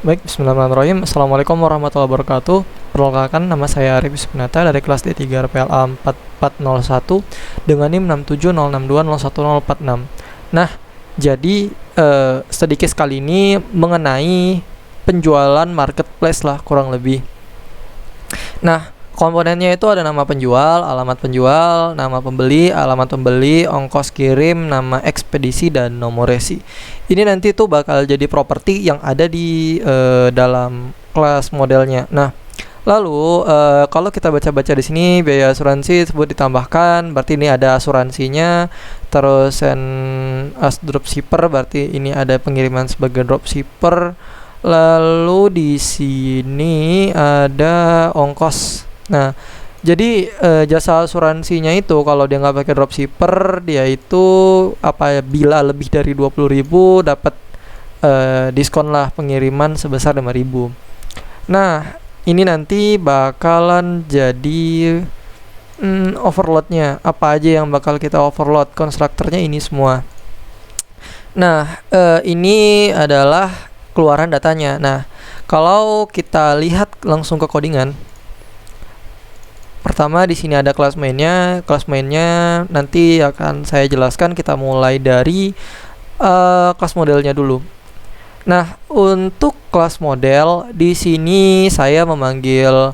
Baik, bismillahirrahmanirrahim. Assalamualaikum warahmatullahi wabarakatuh. Perkenalkan, nama saya Arif Yusminata dari kelas D3 RPLA 4401 dengan NIM 67062011046. Nah, jadi sedikit sekali ini mengenai penjualan marketplace lah kurang lebih. Nah, komponennya itu ada nama penjual, alamat penjual, nama pembeli, alamat pembeli, ongkos kirim, nama ekspedisi, dan nomor resi. Ini nanti tuh bakal jadi properti yang ada di dalam kelas modelnya. Nah, lalu kalau kita baca-baca di sini biaya asuransi tersebut ditambahkan, berarti ini ada asuransinya. Terus as dropshipper, berarti ini ada pengiriman sebagai dropshipper. Lalu di sini ada ongkos. Nah, jadi jasa asuransinya itu kalau dia nggak pakai dropshipper, dia itu apabila lebih dari 20.000 dapat diskon lah pengiriman sebesar 5.000. Nah, ini nanti bakalan jadi overloadnya. Apa aja yang bakal kita overload? Konstruktornya ini semua. Nah, ini adalah keluaran datanya. Nah, kalau kita lihat langsung ke codingan, pertama di sini ada kelas mainnya. Kelas mainnya nanti akan saya jelaskan. Kita mulai dari kelas modelnya dulu. Nah, untuk kelas model di sini saya memanggil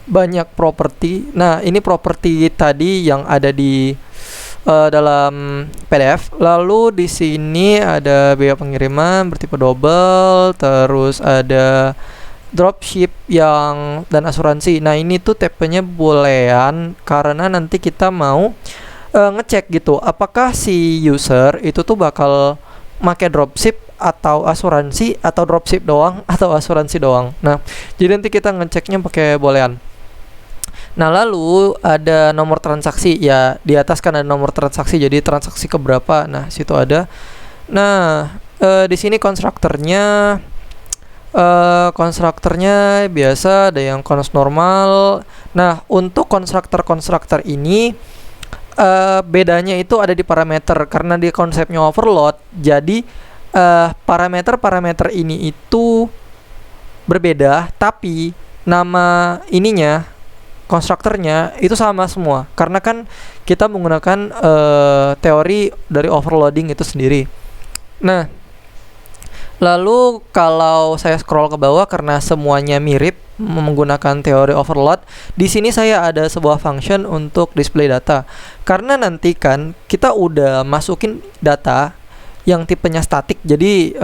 banyak properti. Nah, ini properti tadi yang ada di dalam PDF. Lalu di sini ada biaya pengiriman bertipe double, terus ada dropship yang dan asuransi. Nah, ini tuh tipenya boolean karena nanti kita mau ngecek gitu apakah si user itu tuh bakal make dropship atau asuransi, atau dropship doang atau asuransi doang. Nah, jadi nanti kita ngeceknya pakai boolean. Nah, lalu ada nomor transaksi. Ya, di atas kan ada nomor transaksi, jadi transaksi keberapa. Nah, situ ada. Nah, di sini konstruktornya biasa ada yang cons normal. Nah, untuk konstruktor ini bedanya itu ada di parameter karena di konsepnya overload. Jadi parameter ini itu berbeda, tapi nama ininya konstruktornya itu sama semua karena kan kita menggunakan teori dari overloading itu sendiri. Nah, lalu kalau saya scroll ke bawah karena semuanya mirip menggunakan teori overload, di sini saya ada sebuah function untuk display data. Karena nanti kan kita udah masukin data yang tipenya static, jadi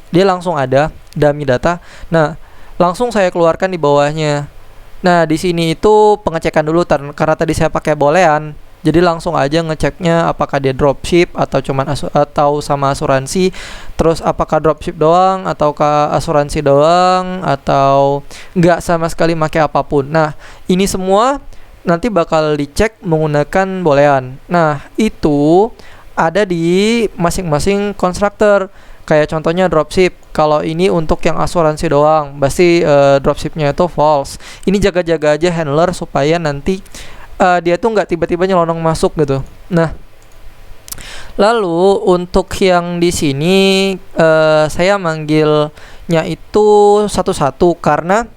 dia langsung ada dummy data. Nah, langsung saya keluarkan di bawahnya. Nah, di sini itu pengecekan dulu karena tadi saya pakai boolean. Jadi langsung aja ngeceknya apakah dia dropship atau cuman atau sama asuransi. Terus apakah dropship doang ataukah asuransi doang atau nggak sama sekali pakai apapun. Nah, ini semua nanti bakal dicek menggunakan boolean. Nah, itu ada di masing-masing konstruktor. Kayak contohnya dropship. Kalau ini untuk yang asuransi doang, pasti dropshipnya itu false. Ini jaga-jaga aja handler supaya nanti dia tuh nggak tiba-tiba nyelonong masuk gitu. Nah, lalu untuk yang di sini saya manggilnya itu satu-satu karena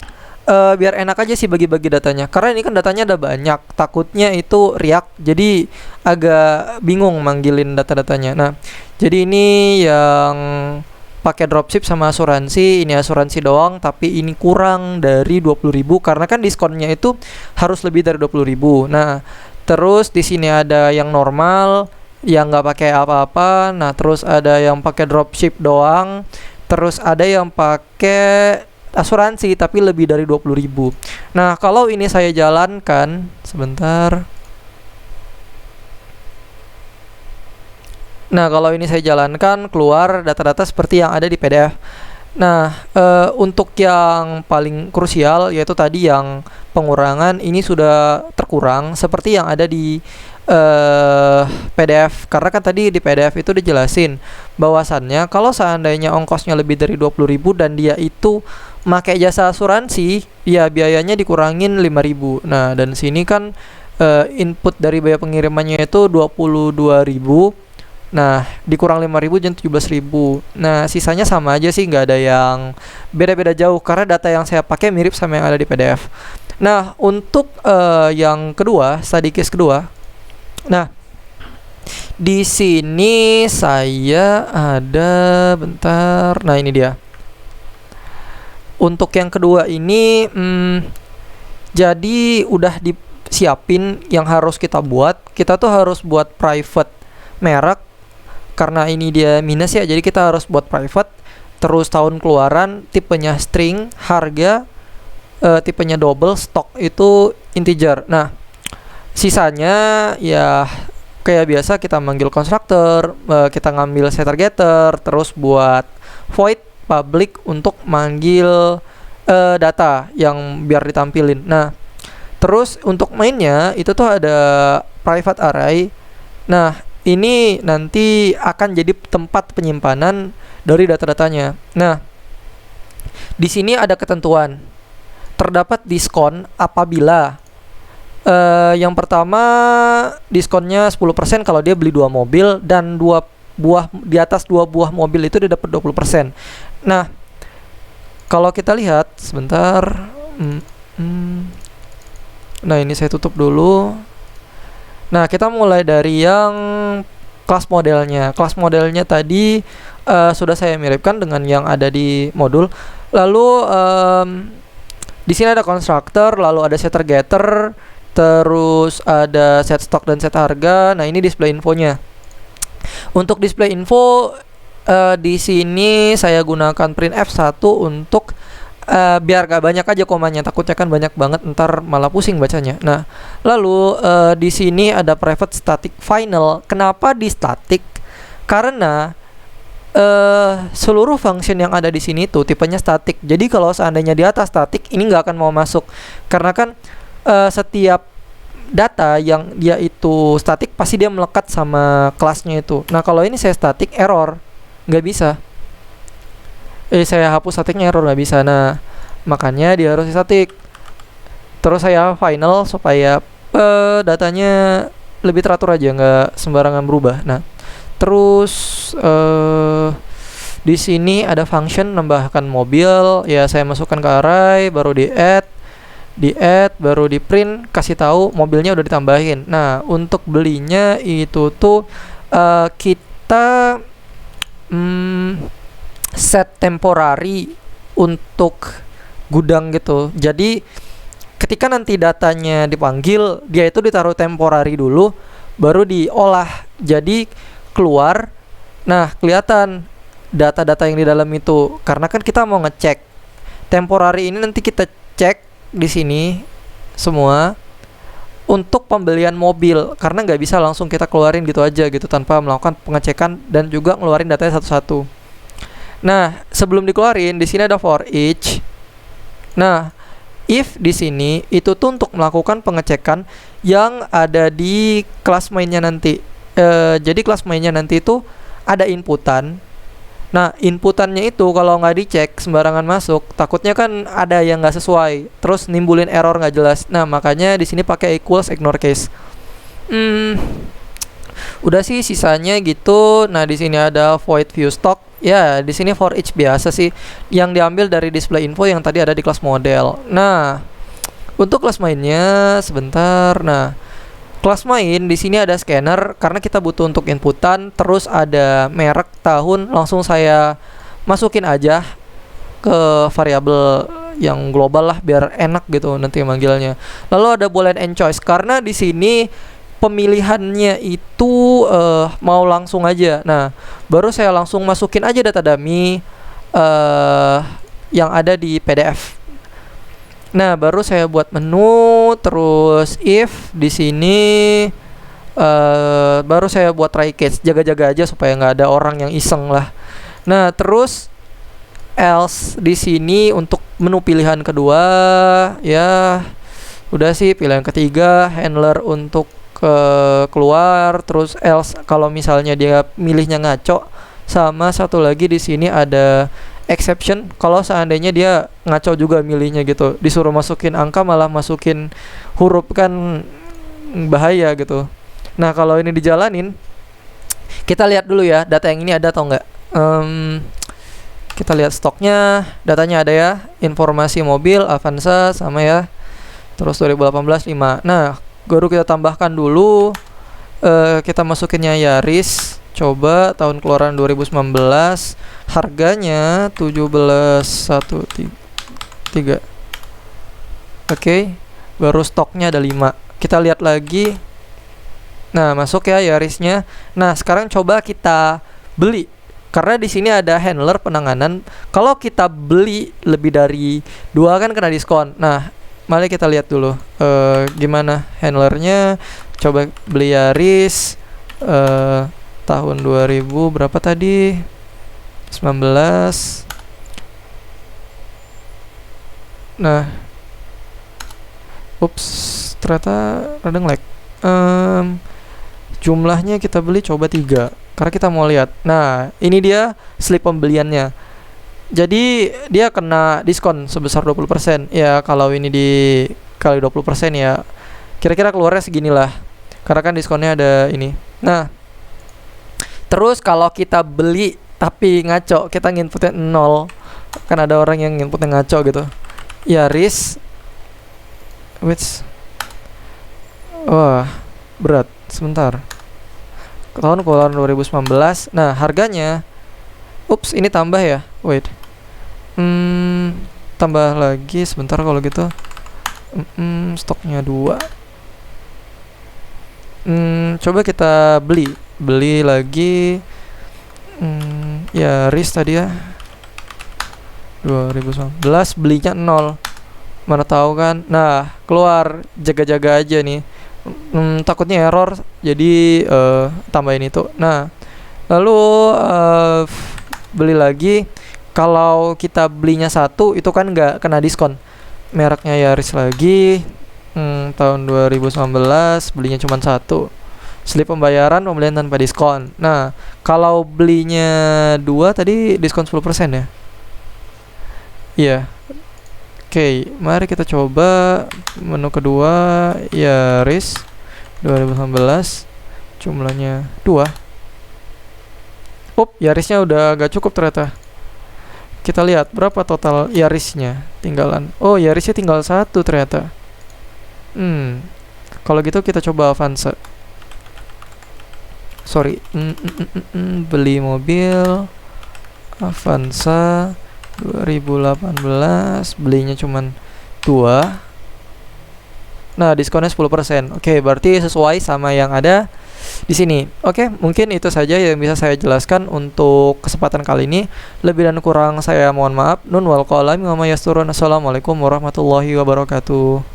biar enak aja sih bagi-bagi datanya. Karena ini kan datanya ada banyak, takutnya itu riak, jadi agak bingung manggilin data-datanya. Nah, jadi ini yang pakai dropship sama asuransi, ini asuransi doang tapi ini kurang dari 20.000 karena kan diskonnya itu harus lebih dari 20.000. Nah, terus di sini ada yang normal yang nggak pakai apa-apa. Nah, terus ada yang pakai dropship doang, terus ada yang pakai asuransi tapi lebih dari 20.000. Nah, kalau ini saya jalankan sebentar. Nah, kalau ini saya jalankan, keluar data-data seperti yang ada di PDF. Nah, untuk yang paling krusial yaitu tadi yang pengurangan, ini sudah terkurang seperti yang ada di PDF. Karena kan tadi di PDF itu dijelasin bahwasannya kalau seandainya ongkosnya lebih dari 20.000 dan dia itu pakai jasa asuransi, ya biayanya dikurangin 5.000. Nah, dan sini kan input dari biaya pengirimannya itu 22.000. Nah, dikurang 5.000 jadi 17.000. Nah, sisanya sama aja sih, nggak ada yang beda-beda jauh karena data yang saya pakai mirip sama yang ada di PDF. Nah, untuk yang kedua, study case kedua. Nah, di sini saya ada bentar. Nah, ini dia. Untuk yang kedua ini jadi udah disiapin yang harus kita buat. Kita tuh harus buat private merek karena ini dia minus ya. Jadi kita harus buat private, terus tahun keluaran, tipenya string, harga tipenya double, stok itu integer. Nah, sisanya ya kayak biasa kita manggil constructor, kita ngambil setter getter, terus buat void public untuk manggil data yang biar ditampilin. Nah, terus untuk mainnya itu tuh ada private array. Nah, ini nanti akan jadi tempat penyimpanan dari data-datanya. Nah, di sini ada ketentuan. Terdapat diskon apabila yang pertama diskonnya 10% kalau dia beli 2 mobil dan 2 buah di atas 2 buah mobil itu dia dapat 20%. Nah, kalau kita lihat sebentar, nah ini saya tutup dulu. Nah, kita mulai dari yang kelas modelnya. Kelas modelnya tadi sudah saya miripkan dengan yang ada di modul. Lalu di sini ada constructor, lalu ada setter getter, terus ada set stock dan set harga. Nah, ini display infonya. Untuk display info di sini saya gunakan print F1 untuk biar gak banyak aja komanya, takutnya kan banyak banget ntar malah pusing bacanya. Nah, lalu di sini ada private static final. Kenapa di static? Karena seluruh function yang ada di sini tuh tipenya static. Jadi kalau seandainya di atas static, ini nggak akan mau masuk karena kan setiap data yang dia itu static pasti dia melekat sama kelasnya itu. Nah, kalau ini saya static, error, nggak bisa. Saya hapus staticnya, error, nggak bisa. Nah, makanya dia harus static. Terus saya final supaya datanya lebih teratur aja, nggak sembarangan berubah. Nah, terus di sini ada function nambahkan mobil. Ya, saya masukkan ke array, baru di add, baru di print, kasih tahu mobilnya udah ditambahin. Nah, untuk belinya itu tuh kita set temporary untuk gudang gitu. Jadi ketika nanti datanya dipanggil, dia itu ditaruh temporary dulu, baru diolah jadi keluar. Nah, kelihatan data-data yang di dalam itu karena kan kita mau ngecek temporary ini. Nanti kita cek di sini semua untuk pembelian mobil karena nggak bisa langsung kita keluarin gitu aja gitu tanpa melakukan pengecekan dan juga ngeluarin datanya satu-satu. Nah, sebelum dikeluarin di sini ada for each. Nah, if di sini itu tuh untuk melakukan pengecekan yang ada di kelas mainnya nanti. Jadi kelas mainnya nanti itu ada inputan. Nah, inputannya itu kalau nggak dicek sembarangan masuk, takutnya kan ada yang nggak sesuai, terus nimbulin error nggak jelas. Nah, makanya di sini pakai equals ignore case. Udah sih sisanya gitu. Nah, di sini ada void view stock. Ya, di sini for each biasa sih yang diambil dari display info yang tadi ada di kelas model. Nah, untuk kelas mainnya sebentar. Nah, kelas main di sini ada scanner karena kita butuh untuk inputan, terus ada merek, tahun, langsung saya masukin aja ke variabel yang global lah biar enak gitu nanti manggilnya. Lalu ada boolean and choice karena di sini pemilihannya itu mau langsung aja. Nah, baru saya langsung masukin aja data dummy yang ada di PDF. Nah, baru saya buat menu, terus if di sini baru saya buat try catch, jaga-jaga aja supaya nggak ada orang yang iseng lah. Nah, terus else di sini untuk menu pilihan kedua, ya udah sih pilihan ketiga, handler untuk keluar, terus else kalau misalnya dia milihnya ngaco, sama satu lagi di sini ada exception kalau seandainya dia ngaco juga milihnya gitu, disuruh masukin angka malah masukin huruf kan bahaya gitu. Nah, kalau ini dijalanin Kita lihat dulu ya data yang ini ada atau enggak. Kita lihat stoknya, datanya ada ya. Informasi mobil Avanza sama ya. Terus 2018 5. Nah, baru kita tambahkan dulu. Kita masukinnya Yaris. Coba tahun keluaran 2019. Harganya 1713. Oke. Baru stoknya ada 5. Kita lihat lagi. Nah, masuk ya Yarisnya. Nah, sekarang coba kita beli. Karena di sini ada handler penanganan. Kalau kita beli lebih dari 2 kan kena diskon. Nah, mari kita lihat dulu gimana handlernya. Coba beli Yaris tahun 2000 berapa tadi? 19. Nah, ups, ternyata rada nge-lag. Jumlahnya kita beli coba 3 karena kita mau lihat. Nah, ini dia slip pembeliannya. Jadi dia kena diskon sebesar 20%. Ya, kalau ini dikali 20% ya kira-kira keluarnya seginilah. Karena kan diskonnya ada ini. Nah, terus kalau kita beli tapi ngaco, kita nginputnya 0. Kan ada orang yang nginputnya ngaco gitu. Yaris wah, berat. Sebentar. Tahun keluaran 2019. Nah, harganya ups, ini tambah ya. Wait. Tambah lagi sebentar kalau gitu. Stoknya 2. Coba kita beli lagi. Yaris tadi ya 2019 belinya 0. Mana tahu kan. Nah, keluar, jaga-jaga aja nih. Takutnya error, jadi tambahin itu. Nah, lalu beli lagi. Kalau kita belinya 1 itu kan nggak kena diskon. Mereknya Yaris lagi. Tahun 2019 belinya cuma 1. Slip pembayaran pembelian tanpa diskon. Nah, kalau belinya 2 tadi diskon 10% ya. Iya. Oke, mari kita coba menu kedua Yaris 2019 jumlahnya 2. Yarisnya udah gak cukup ternyata. Kita lihat berapa total Yarisnya tinggalan. Oh, Yarisnya tinggal 1 ternyata. Kalau gitu kita coba Avanza. Sorry. Beli mobil Avanza 2018 belinya cuman 2. Nah, diskonnya 10%. Oke, berarti sesuai sama yang ada di sini. Oke, mungkin itu saja yang bisa saya jelaskan untuk kesempatan kali ini. Lebih dan kurang saya mohon maaf. Nun wal qalam wa ma yasturun. Assalamualaikum warahmatullahi wabarakatuh.